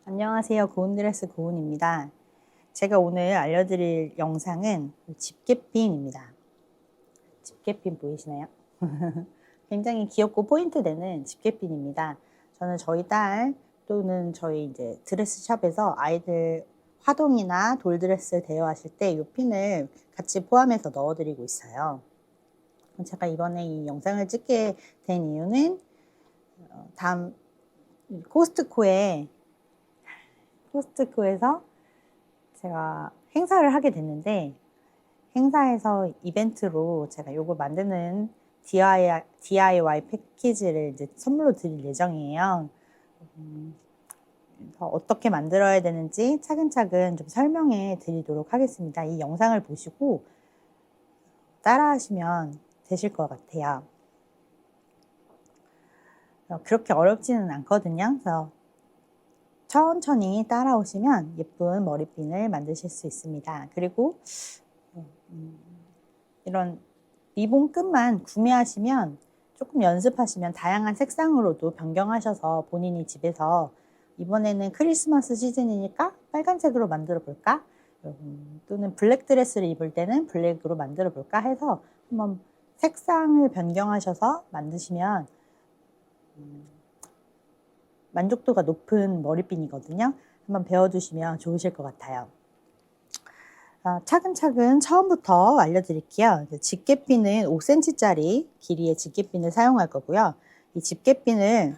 안녕하세요. 고운드레스 고운입니다. 제가 오늘 알려드릴 영상은 집게핀입니다. 집게핀 보이시나요? 굉장히 귀엽고 포인트 되는 집게핀입니다. 저는 저희 딸 또는 저희 이제 드레스샵에서 아이들 화동이나 돌드레스 대여하실 때 이 핀을 같이 포함해서 넣어드리고 있어요. 제가 이번에 이 영상을 찍게 된 이유는 다음 코스트코에서 제가 행사를 하게 됐는데, 행사에서 이벤트로 제가 요거 만드는 DIY 패키지를 이제 선물로 드릴 예정이에요. 그래서 어떻게 만들어야 되는지 차근차근 좀 설명해 드리도록 하겠습니다. 이 영상을 보시고 따라 하시면 되실 것 같아요. 그렇게 어렵지는 않거든요. 그래서 천천히 따라오시면 예쁜 머리핀을 만드실 수 있습니다. 그리고 이런 리본 끝만 구매하시면 조금 연습하시면 다양한 색상으로도 변경하셔서 본인이 집에서 이번에는 크리스마스 시즌이니까 빨간색으로 만들어 볼까? 또는 블랙 드레스를 입을 때는 블랙으로 만들어 볼까 해서 한번 색상을 변경하셔서 만드시면 만족도가 높은 머리핀이거든요. 한번 배워두시면 좋으실 것 같아요. 차근차근 처음부터 알려드릴게요. 집게핀은 5cm짜리 길이의 집게핀을 사용할 거고요. 이 집게핀을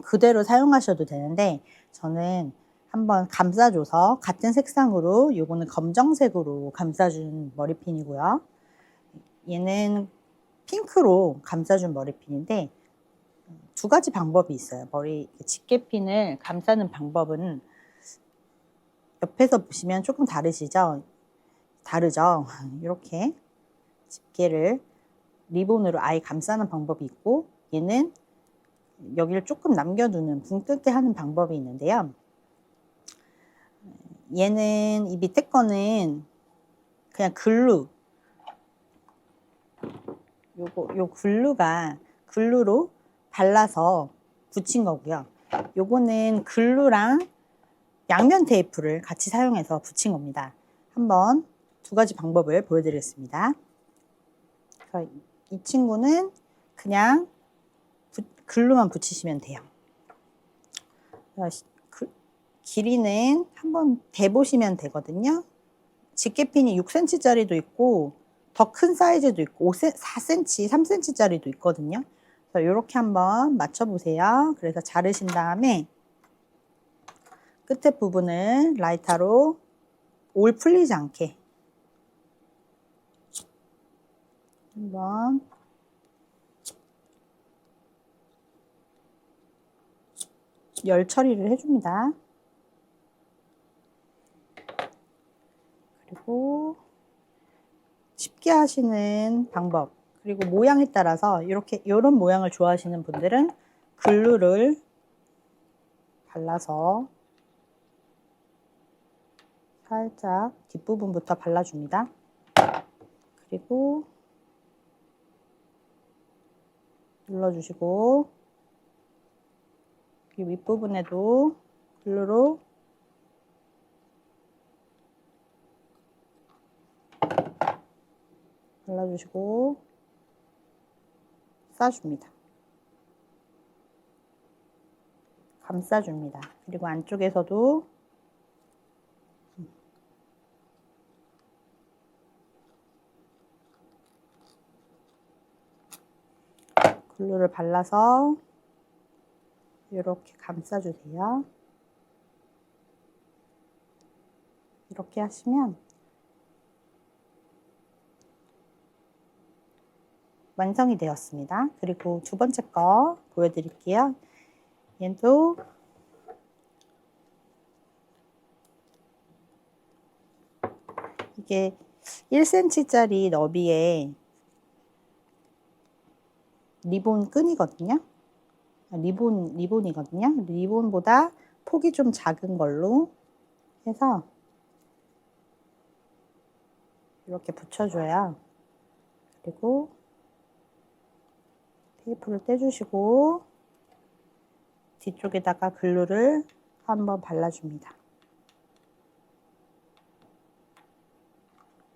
그대로 사용하셔도 되는데 저는 한번 감싸줘서 같은 색상으로, 요거는 검정색으로 감싸준 머리핀이고요. 얘는 핑크로 감싸준 머리핀인데 두 가지 방법이 있어요. 집게핀을 감싸는 방법은 옆에서 보시면 조금 다르죠? 이렇게 집게를 리본으로 아예 감싸는 방법이 있고, 얘는 여기를 조금 남겨두는 붕 뜯게 하는 방법이 있는데요. 얘는 이 밑에 거는 그냥 요 글루로 발라서 붙인 거고요. 요거는 글루랑 양면 테이프를 같이 사용해서 붙인 겁니다. 한번 두 가지 방법을 보여드리겠습니다. 이 친구는 그냥 글루만 붙이시면 돼요. 길이는 한번 대보시면 되거든요. 집게핀이 6cm짜리도 있고 더 큰 사이즈도 있고 4cm, 3cm짜리도 있거든요. 이렇게 한번 맞춰보세요. 그래서 자르신 다음에 끝에 부분을 라이터로 올 풀리지 않게 한번 열 처리를 해줍니다. 그리고 쉽게 하시는 방법, 그리고 모양에 따라서 이런 모양을 좋아하시는 분들은 글루를 발라서 살짝 뒷부분부터 발라줍니다. 그리고 눌러주시고 이 윗부분에도 글루로 발라주시고 싸줍니다. 감싸줍니다. 그리고 안쪽에서도 글루를 발라서 이렇게 감싸주세요. 이렇게 하시면 완성이 되었습니다. 그리고 두 번째 거 보여드릴게요. 얘도 이게 1cm짜리 너비의 리본 끈이거든요. 리본이거든요. 리본보다 폭이 좀 작은 걸로 해서 이렇게 붙여줘요. 그리고 테이프를 떼주시고 뒤쪽에다가 글루를 한번 발라줍니다.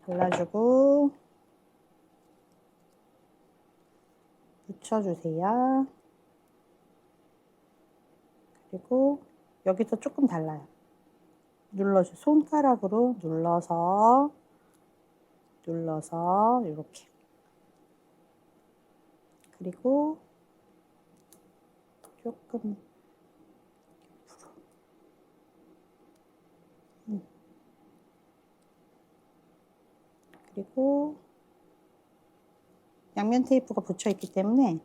발라주고 묻혀주세요. 그리고 여기서 조금 달라요. 눌러줘. 손가락으로 눌러서 이렇게. 그리고 조금 옆으로. 그리고 양면 테이프가 붙여 있기 때문에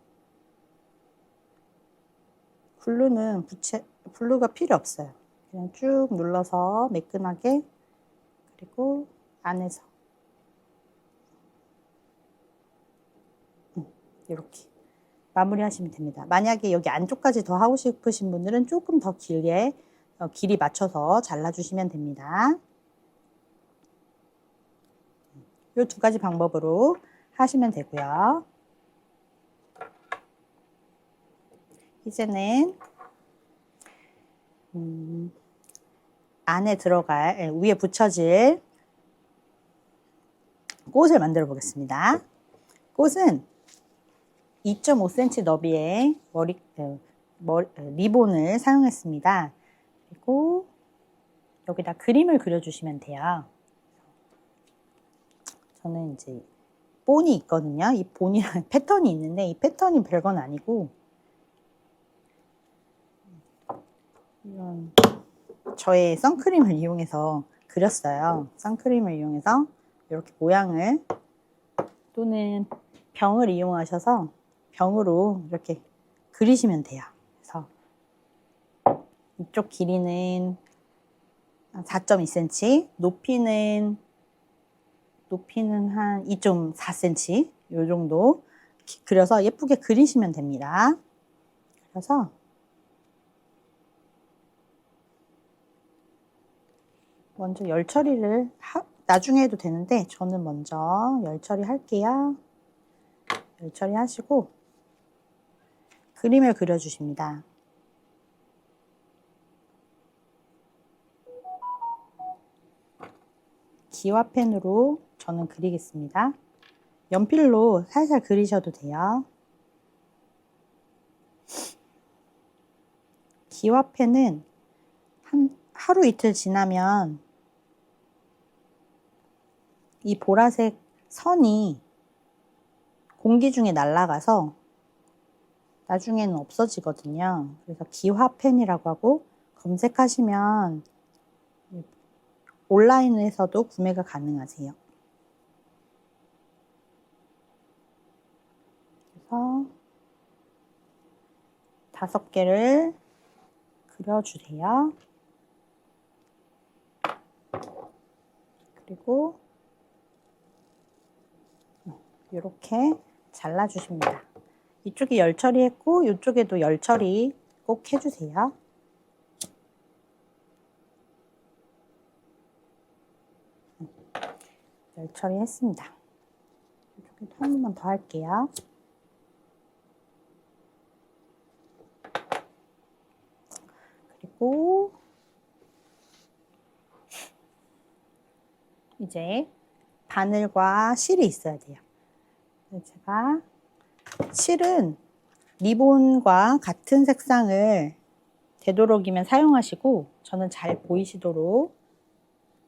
글루가 필요 없어요. 그냥 쭉 눌러서 매끈하게. 그리고 안에서 이렇게 마무리 하시면 됩니다. 만약에 여기 안쪽까지 더 하고 싶으신 분들은 조금 더 길게 길이 맞춰서 잘라주시면 됩니다. 이 두 가지 방법으로 하시면 되고요. 이제는 안에 들어갈 위에 붙여질 꽃을 만들어 보겠습니다. 꽃은 2.5cm 너비의 리본을 사용했습니다. 그리고 여기다 그림을 그려주시면 돼요. 저는 이제 본이 있거든요. 이 본이랑 패턴이 있는데 이 패턴이 별건 아니고 이런 저의 선크림을 이용해서 그렸어요. 선크림을 이용해서 이렇게 모양을 또는 병을 이용하셔서 병으로 이렇게 그리시면 돼요. 그래서 이쪽 길이는 4.2cm, 높이는 한 2.4cm 이 정도 그려서 예쁘게 그리시면 됩니다. 그래서 먼저 열 처리를 나중에 해도 되는데 저는 먼저 열 처리 할게요. 열 처리 하시고 그림을 그려주십니다. 기와펜으로 저는 그리겠습니다. 연필로 살살 그리셔도 돼요. 기와펜은 하루 이틀 지나면 이 보라색 선이 공기 중에 날아가서 나중에는 없어지거든요. 그래서 기화펜이라고 하고 검색하시면 온라인에서도 구매가 가능하세요. 그래서 5개를 그려주세요. 그리고 이렇게 잘라주십니다. 이쪽에 열 처리했고 이쪽에도 열 처리 꼭 해주세요. 열 처리했습니다. 이쪽에도 한 번만 더 할게요. 그리고 이제 바늘과 실이 있어야 돼요. 제가 실은 리본과 같은 색상을 되도록이면 사용하시고 저는 잘 보이시도록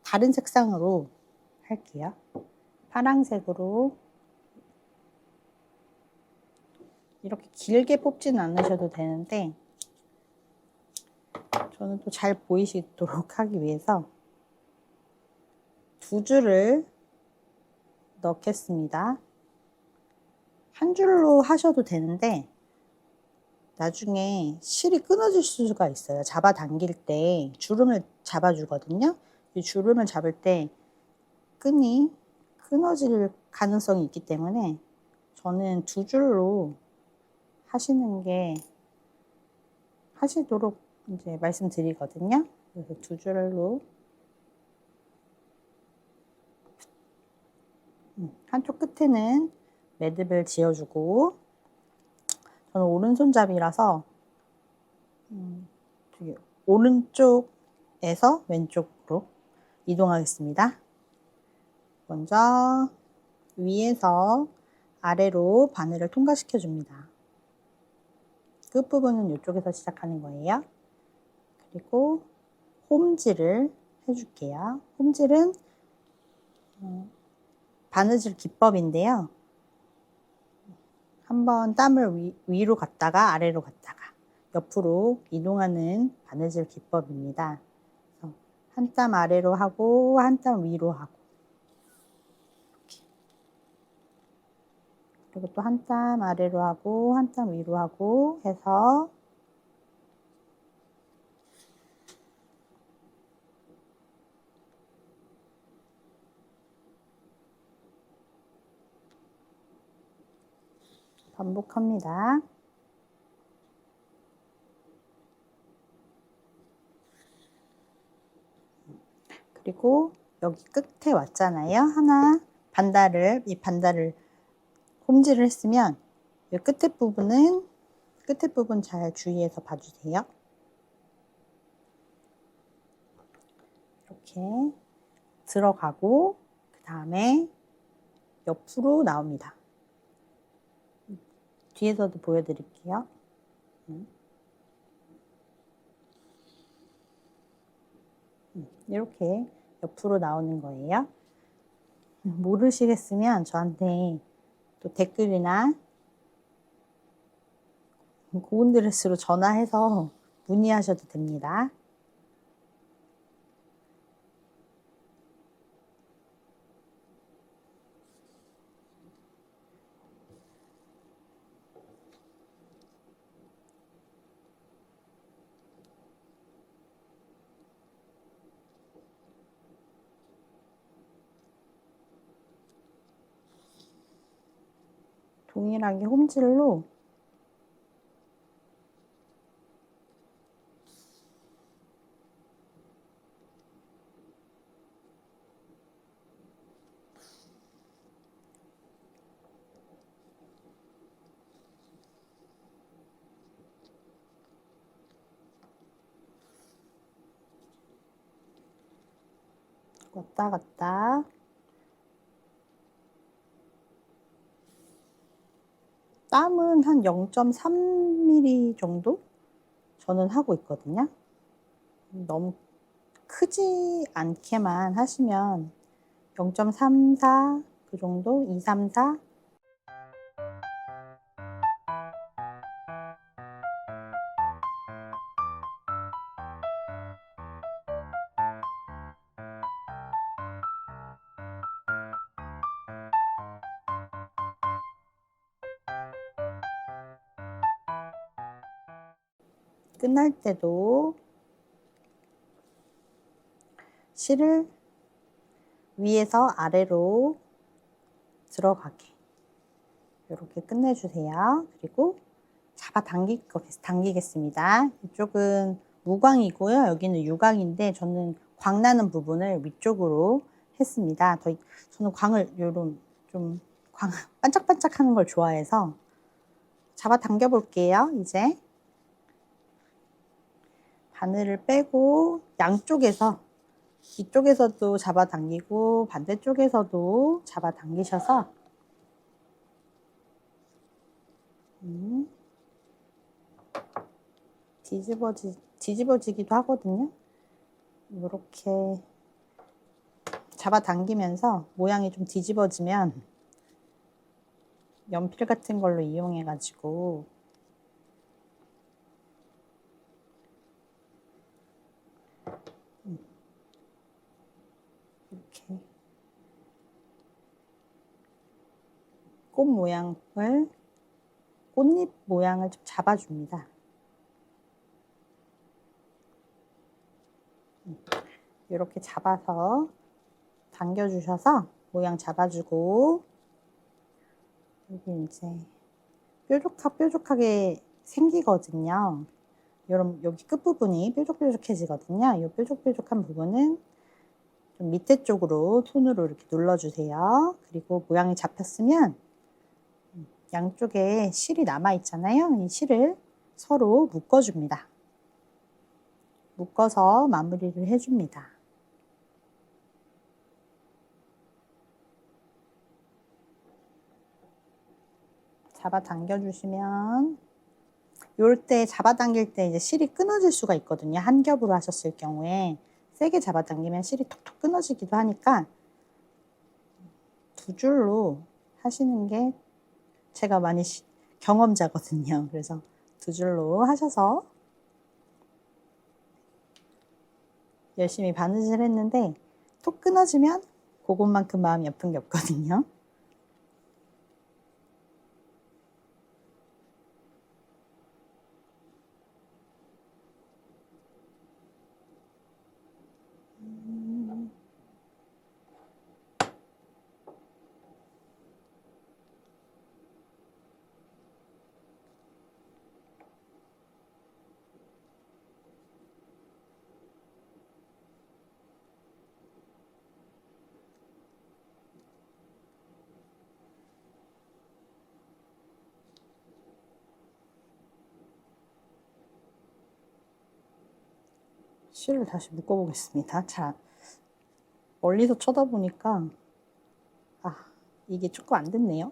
다른 색상으로 할게요. 파란색으로 이렇게 길게 뽑지는 않으셔도 되는데 저는 또 잘 보이시도록 하기 위해서 2줄을 넣겠습니다. 한 줄로 하셔도 되는데 나중에 실이 끊어질 수가 있어요. 잡아당길 때 주름을 잡아주거든요. 이 주름을 잡을 때 끈이 끊어질 가능성이 있기 때문에 저는 2줄로 하시도록 이제 말씀드리거든요. 그래서 2줄로 한쪽 끝에는 매듭을 지어주고 저는 오른손잡이라서 오른쪽에서 왼쪽으로 이동하겠습니다. 먼저 위에서 아래로 바늘을 통과시켜 줍니다. 끝부분은 이쪽에서 시작하는 거예요. 그리고 홈질을 해줄게요. 홈질은 바느질 기법인데요. 한번 땀을 위로 갔다가 아래로 갔다가 옆으로 이동하는 바느질 기법입니다. 한 땀 아래로 하고 한 땀 위로 하고 이렇게. 그리고 또 한 땀 아래로 하고 한 땀 위로 하고 해서 반복합니다. 그리고 여기 끝에 왔잖아요. 이 반달을 홈질을 했으면 이 끝에 부분 잘 주의해서 봐주세요. 이렇게 들어가고 그 다음에 옆으로 나옵니다. 뒤에서도 보여드릴게요. 이렇게 옆으로 나오는 거예요. 모르시겠으면 저한테 또 댓글이나 고운드레스로 전화해서 문의하셔도 됩니다. 동일하게 홈질로 왔다 갔다 땀은 한 0.3mm 정도 저는 하고 있거든요. 너무 크지 않게만 하시면 0.34 그 정도 2, 3, 4 끝날 때도 실을 위에서 아래로 들어가게 이렇게 끝내주세요. 그리고 잡아 당기겠습니다. 이쪽은 무광이고요. 여기는 유광인데 저는 광 나는 부분을 위쪽으로 했습니다. 저는 광을 좀 반짝반짝 하는 걸 좋아해서 잡아 당겨 볼게요. 이제 바늘을 빼고 양쪽에서 이쪽에서도 잡아 당기고 반대쪽에서도 잡아 당기셔서 뒤집어지기도 하거든요. 이렇게 잡아 당기면서 모양이 좀 뒤집어지면 연필 같은 걸로 이용해 가지고 이렇게 꽃잎 모양을 좀 잡아줍니다. 이렇게 잡아서 당겨주셔서 모양 잡아주고 여기 이제 뾰족하게 생기거든요. 여기 끝부분이 뾰족해지거든요. 이 뾰족한 부분은 좀 밑에 쪽으로 손으로 이렇게 눌러주세요. 그리고 모양이 잡혔으면 양쪽에 실이 남아 있잖아요. 이 실을 서로 묶어줍니다. 묶어서 마무리를 해줍니다. 잡아당겨 주시면 요럴 때 잡아당길 때 이제 실이 끊어질 수가 있거든요. 한 겹으로 하셨을 경우에 세게 잡아당기면 실이 톡톡 끊어지기도 하니까 두 줄로 하시는 게 제가 많이 경험자거든요. 그래서 두 줄로 하셔서 열심히 바느질 했는데 톡 끊어지면 그것만큼 마음이 아픈 게 없거든요. 실을 다시 묶어보겠습니다. 자, 멀리서 쳐다보니까 이게 조금 안 됐네요.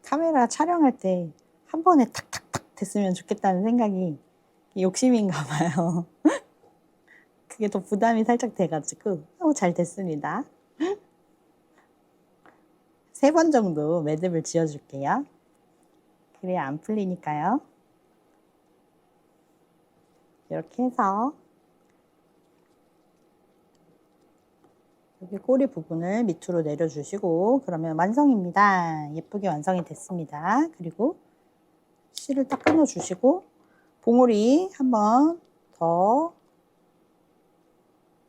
카메라 촬영할 때 한 번에 탁탁탁 됐으면 좋겠다는 생각이 욕심인가 봐요. 그게 더 부담이 살짝 돼가지고 잘 됐습니다. 3번 정도 매듭을 지어줄게요. 그래야 안 풀리니까요. 이렇게 해서 여기 꼬리 부분을 밑으로 내려주시고 그러면 완성입니다. 예쁘게 완성이 됐습니다. 그리고 실을 딱 끊어주시고 봉오리 한번 더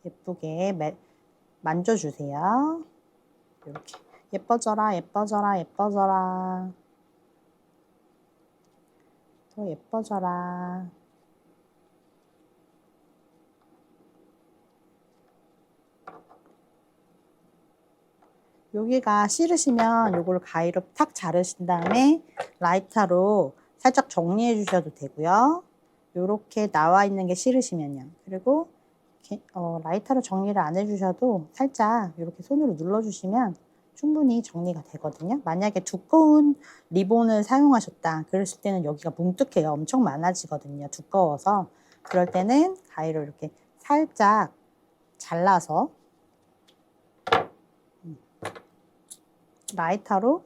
예쁘게 만져주세요. 이렇게 예뻐져라 예뻐져라 예뻐져라 더 예뻐져라. 여기가 싫으시면 요걸 가위로 탁 자르신 다음에 라이터로 살짝 정리해 주셔도 되고요. 요렇게 나와 있는 게 싫으시면요. 그리고 이렇게 라이터로 정리를 안 해주셔도 살짝 이렇게 손으로 눌러주시면 충분히 정리가 되거든요. 만약에 두꺼운 리본을 사용하셨다 그랬을 때는 여기가 뭉툭해요. 엄청 많아지거든요. 두꺼워서. 그럴 때는 가위로 이렇게 살짝 잘라서 라이터로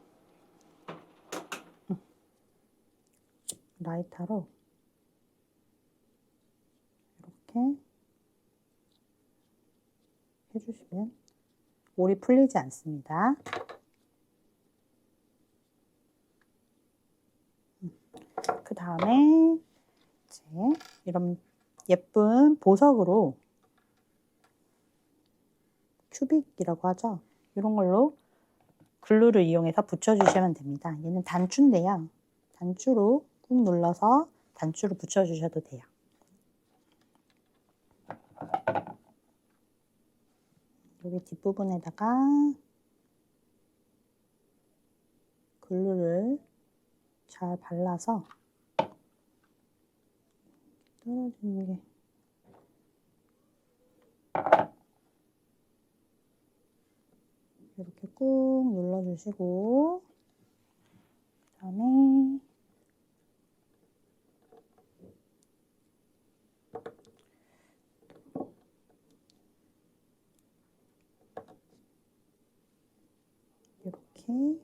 이렇게 해주시면 올이 풀리지 않습니다. 그 다음에 이제 이런 예쁜 보석으로 큐빅이라고 하죠. 이런 걸로 글루를 이용해서 붙여주시면 됩니다. 얘는 단추인데요. 단추로 꾹 눌러서 단추로 붙여주셔도 돼요. 여기 뒷부분에다가 글루를 잘 발라서 떨어지는 게 이렇게 꾹 눌러주시고 그 다음에 이렇게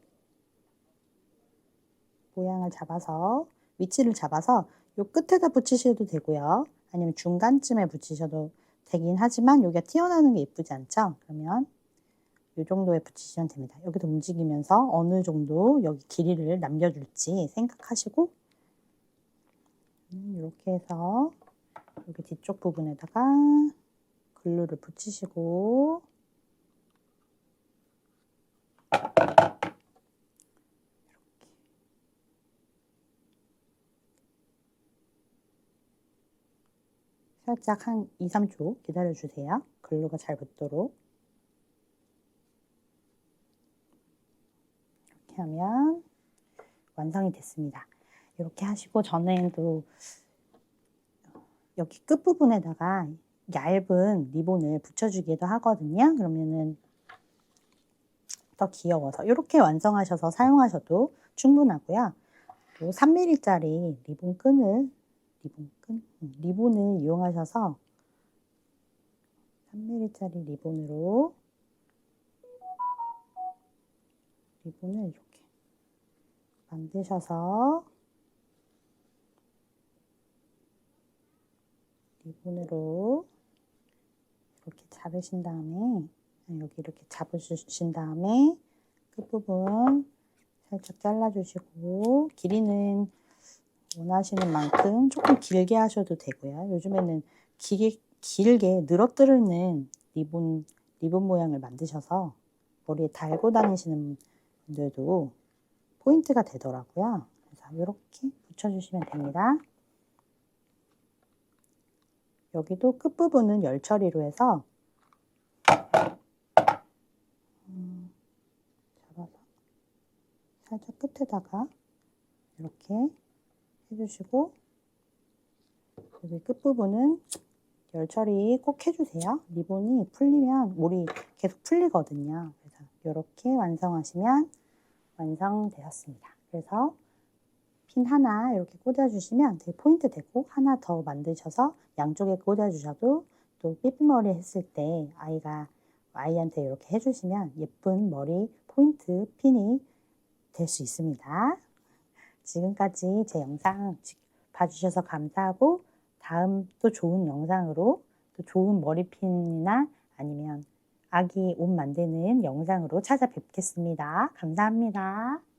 모양을 잡아서 위치를 잡아서 요 끝에다 붙이셔도 되고요. 아니면 중간쯤에 붙이셔도 되긴 하지만 여기가 튀어나오는 게 예쁘지 않죠? 그러면 이 정도에 붙이시면 됩니다. 여기도 움직이면서 어느 정도 여기 길이를 남겨줄지 생각하시고 이렇게 해서 여기 뒤쪽 부분에다가 글루를 붙이시고 살짝 한 2, 3초 기다려주세요. 글루가 잘 붙도록. 이렇게 하면 완성이 됐습니다. 이렇게 하시고 저는 또 여기 끝부분에다가 얇은 리본을 붙여주기도 하거든요. 그러면은 더 귀여워서 이렇게 완성하셔서 사용하셔도 충분하고요. 또 3mm짜리 리본을 이용하셔서 3mm짜리 리본으로 리본을 이렇게 만드셔서 리본으로 이렇게 자르신 다음에 여기 이렇게 잡으신 다음에 끝부분 살짝 잘라주시고 길이는 원하시는 만큼 조금 길게 하셔도 되고요. 요즘에는 길게 늘어뜨리는 리본 모양을 만드셔서 머리에 달고 다니시는 분들도 포인트가 되더라고요. 그래서 이렇게 붙여주시면 됩니다. 여기도 끝부분은 열 처리로 해서 잡아서 살짝 끝에다가 이렇게 해주시고 여기 끝부분은 열 처리 꼭 해주세요. 리본이 풀리면 몰이 계속 풀리거든요. 그래서 이렇게 완성하시면 완성되었습니다. 그래서 핀 하나 이렇게 꽂아주시면 되게 포인트 되고 하나 더 만드셔서 양쪽에 꽂아주셔도 또 삐삐머리 했을 때 아이한테 이렇게 해주시면 예쁜 머리 포인트 핀이 될 수 있습니다. 지금까지 제 영상 봐주셔서 감사하고 다음 또 좋은 영상으로 또 좋은 머리핀이나 아니면 아기 옷 만드는 영상으로 찾아뵙겠습니다. 감사합니다.